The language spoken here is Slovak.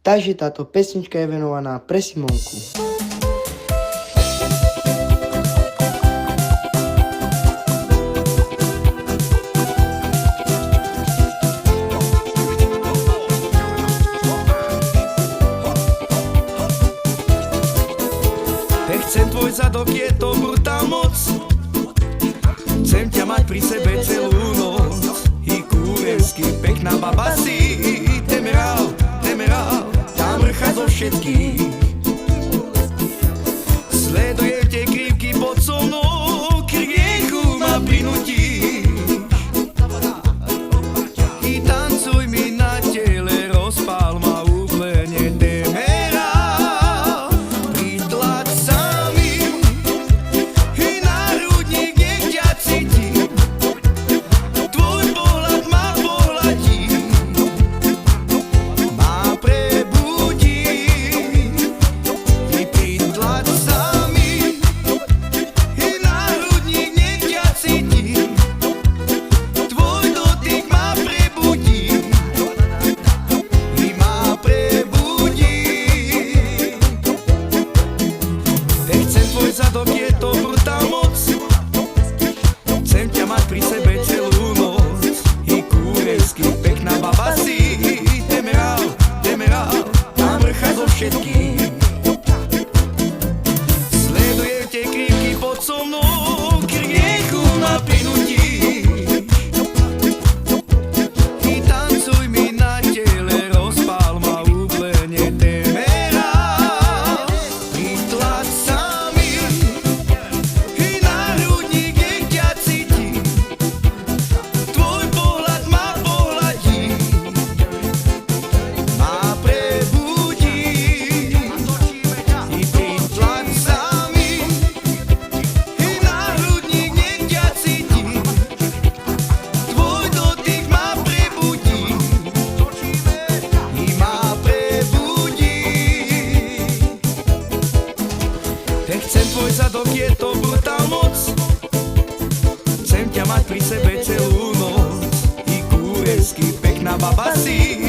Takže táto pesnička je venovaná pre Simonku. Chcem tvoj zadok, je to brutál moc. Chcem ťa mať pri sebe celú noc. I kúrensky pekná baba si. Temerál, tam mrcha zo všetkých. Sledujem tie krivky pod so mnou. K riechu ma prinútiš. I tancuj mi na tele, rozpál ma úplne. Zadok, je to brutál moc. Chcem ťa mať pri sebe celú noc. I kúrensky pekná baba si. Temerál, tam mrcha zo všetkých. Sledujem tie krivky pod so mnou. K riechu ma prinútiš. I tancuj mi na tele, rozpál ma úplne. Chcem tvoj zadok, je to brutál moc. Chcem ťa mať pri sebe celú noc. I kúrensky pekná baba si.